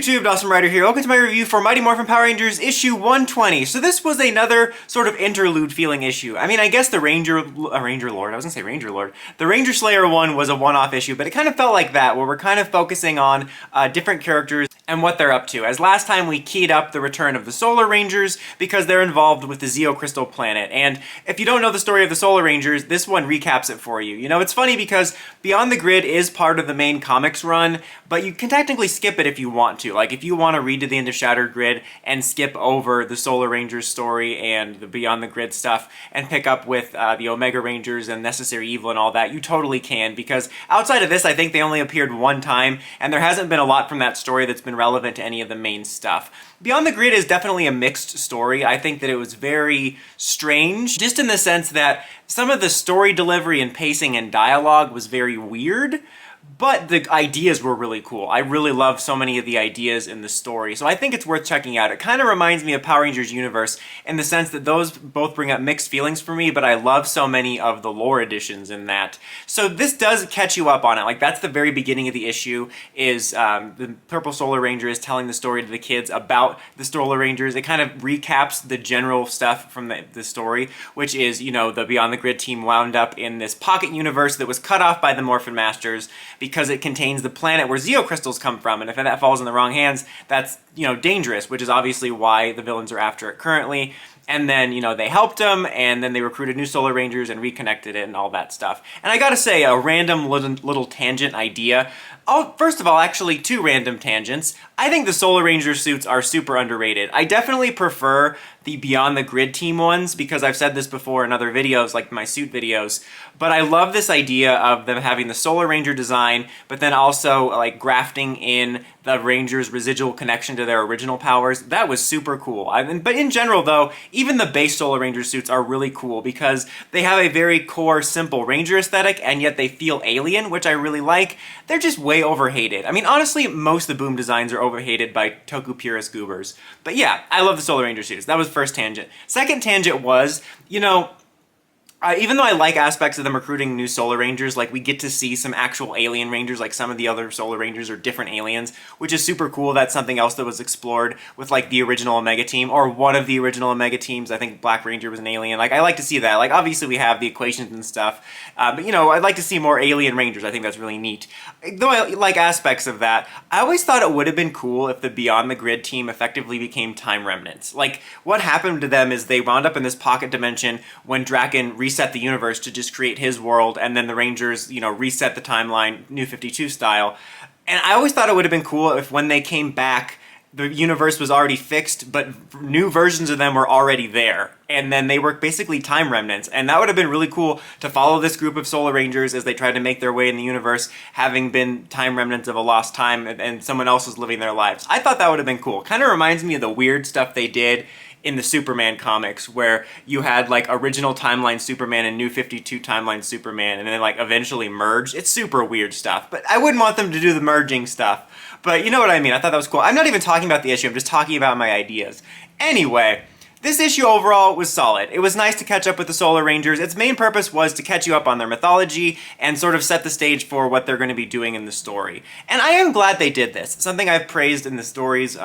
YouTube? Awesome Rider here. Welcome to my review for Mighty Morphin Power Rangers issue 120. So this was another sort of interlude feeling issue. I mean, I guess the Ranger Lord. The Ranger Slayer one was a one-off issue, but it kind of felt like that, where we're kind of focusing on different characters and what they're up to. As last time we keyed up the return of the Solar Rangers because they're involved with the Zeo Crystal planet. And if you don't know the story of the Solar Rangers, this one recaps it for you. You know, it's funny because Beyond the Grid is part of the main comics run, but you can technically skip it if you want to. Like, if you want to read to the end of Shattered Grid and skip over the Solar Rangers story and the Beyond the Grid stuff and pick up with the Omega Rangers and Necessary Evil and all that, you totally can, because outside of this, I think they only appeared one time, and there hasn't been a lot from that story that's been relevant to any of the main stuff. Beyond the Grid is definitely a mixed story. I think that it was very strange, just in the sense that some of the story delivery and pacing and dialogue was very weird, but the ideas were really cool. I really love so many of the ideas in the story, so I think it's worth checking out. It kind of reminds me of Power Rangers Universe in the sense that those both bring up mixed feelings for me, but I love so many of the lore additions in that. So this does catch you up on it. Like, that's the very beginning of the issue, is the Purple Solar Ranger is telling the story to the kids about the Solar Rangers. It kind of recaps the general stuff from the story, which is, you know, the Beyond the Grid team wound up in this pocket universe that was cut off by the Morphin Masters because it contains the planet where Zeo Crystals come from, and if that falls in the wrong hands, that's, you know, dangerous, which is obviously why the villains are after it currently. And then, you know, they helped them, and then they recruited new Solar Rangers and reconnected it and all that stuff. And I gotta say, a random little tangent idea. Oh, first of all, actually, two random tangents. I think the Solar Ranger suits are super underrated. I definitely prefer the Beyond the Grid team ones, because I've said this before in other videos, like my suit videos, but I love this idea of them having the Solar Ranger design, but then also like grafting in the Rangers' residual connection to their original powers. That was super cool. But in general though, even the base Solar Ranger suits are really cool because they have a very core, simple Ranger aesthetic, and yet they feel alien, which I really like. They're just way overhated. I mean, honestly, most of the Boom designs are overhated by Toku purist goobers. But yeah, I love the Solar Ranger suits. That was first tangent. Second tangent was, you know, even though I like aspects of them recruiting new Solar Rangers, like we get to see some actual alien Rangers, like some of the other Solar Rangers are different aliens, which is super cool. That's something else that was explored with like the original Omega team, or one of the original Omega teams. I think Black Ranger was an alien. Like, I like to see that. Like, obviously we have the equations and stuff, but you know, I'd like to see more alien Rangers. I think that's really neat. Though I like aspects of that, I always thought it would have been cool if the Beyond the Grid team effectively became time remnants. Like, what happened to them is they wound up in this pocket dimension when Draken reset the universe to just create his world, and then the Rangers, you know, reset the timeline, New 52 style. And I always thought it would have been cool if when they came back, the universe was already fixed, but new versions of them were already there. And then they were basically time remnants. And that would have been really cool to follow this group of Solar Rangers as they tried to make their way in the universe, having been time remnants of a lost time, and someone else was living their lives. I thought that would have been cool. Kind of reminds me of the weird stuff they did in the Superman comics, where you had like original timeline Superman and New 52 timeline Superman, and then like eventually merged. It's super weird stuff, but I wouldn't want them to do the merging stuff. But you know what I mean. I thought that was cool. I'm not even talking about the issue, I'm just talking about my ideas. Anyway, this issue overall was solid. It was nice to catch up with the Solar Rangers. Its main purpose was to catch you up on their mythology and sort of set the stage for what they're going to be doing in the story. And I am glad they did this. Something I've praised in the stories,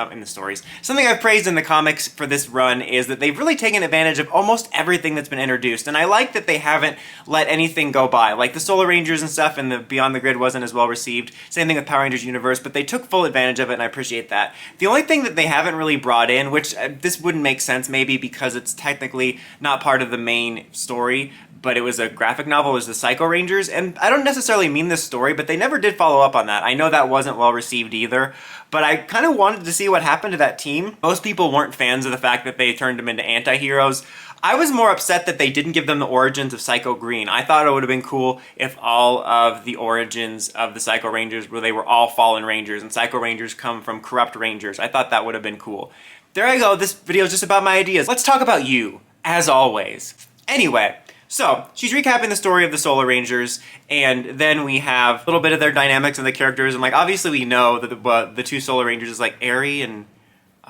something I've praised in the comics for this run is that they've really taken advantage of almost everything that's been introduced. And I like that they haven't let anything go by. Like the Solar Rangers and stuff, and the Beyond the Grid wasn't as well received. Same thing with Power Rangers Universe, but they took full advantage of it, and I appreciate that. The only thing that they haven't really brought in, which this wouldn't make sense maybe because it's technically not part of the main story, but it was a graphic novel, is the Psycho Rangers, and I don't necessarily mean this story, but they never did follow up on that. I know that wasn't well received either, but I kind of wanted to see what happened to that team. Most people weren't fans of the fact that they turned them into anti-heroes. I was more upset that they didn't give them the origins of Psycho Green. I thought it would have been cool if all of the origins of the Psycho Rangers were they were all fallen Rangers, and Psycho Rangers come from corrupt Rangers. I thought that would have been cool. There I go, this video is just about my ideas. Let's talk about you, as always. Anyway, so she's recapping the story of the Solar Rangers, and then we have a little bit of their dynamics and the characters, and like obviously we know that the two Solar Rangers is like Aerie and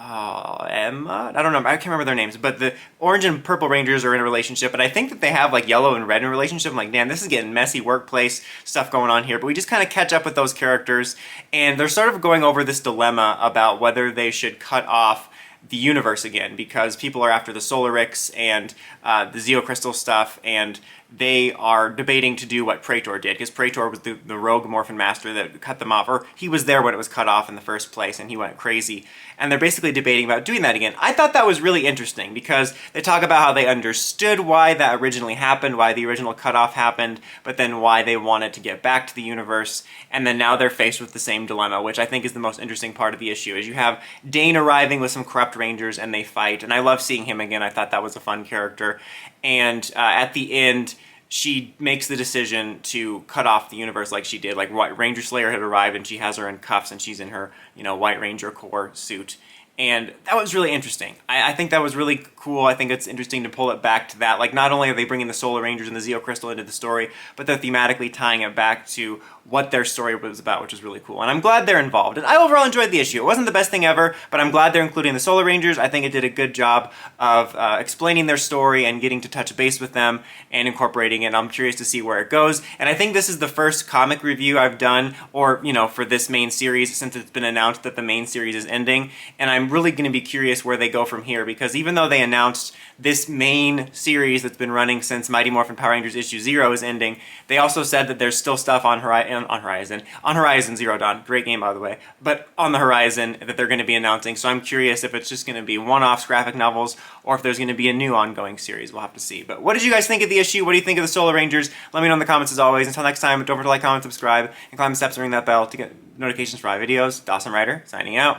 Emma? I don't know. I can't remember their names, but the orange and purple Rangers are in a relationship, but I think that they have like yellow and red in a relationship. I'm like, damn, this is getting messy workplace stuff going on here. But we just kind of catch up with those characters, and they're sort of going over this dilemma about whether they should cut off the universe again, because people are after the Solarix and the Zeo Crystal stuff, and they are debating to do what Praetor did, because Praetor was the rogue Morphin Master that cut them off, or he was there when it was cut off in the first place, and he went crazy. And they're basically debating about doing that again. I thought that was really interesting, because they talk about how they understood why that originally happened, why the original cutoff happened, but then why they wanted to get back to the universe, and then now they're faced with the same dilemma, which I think is the most interesting part of the issue, is you have Dane arriving with some corrupt Rangers, and they fight, and I love seeing him again. I thought that was a fun character. And at the end, she makes the decision to cut off the universe like she did. Like, Ranger Slayer had arrived and she has her in cuffs and she's in her, White Ranger Corps suit. And that was really interesting. I think that was really cool. I think it's interesting to pull it back to that. Like, not only are they bringing the Solar Rangers and the Zeo Crystal into the story, but they're thematically tying it back to what their story was about, which is really cool. And I'm glad they're involved. And I overall enjoyed the issue. It wasn't the best thing ever, but I'm glad they're including the Solar Rangers. I think it did a good job of explaining their story and getting to touch base with them and incorporating it. I'm curious to see where it goes. And I think this is the first comic review I've done, or, for this main series, since it's been announced that the main series is ending. And I'm really going to be curious where they go from here, because even though they announced this main series that's been running since Mighty Morphin Power Rangers issue 0 is ending, they also said that there's still stuff on Horizon Zero Dawn, great game by the way, but on the horizon that they're going to be announcing. So I'm curious if it's just going to be one-offs graphic novels or if there's going to be a new ongoing series. We'll have to see. But what did you guys think of the issue? What do you think of the Solar Rangers? Let me know in the comments as always. Until next time, don't forget to like, comment, subscribe, and climb the steps and ring that bell to get notifications for my videos. Dawson Ryder, signing out.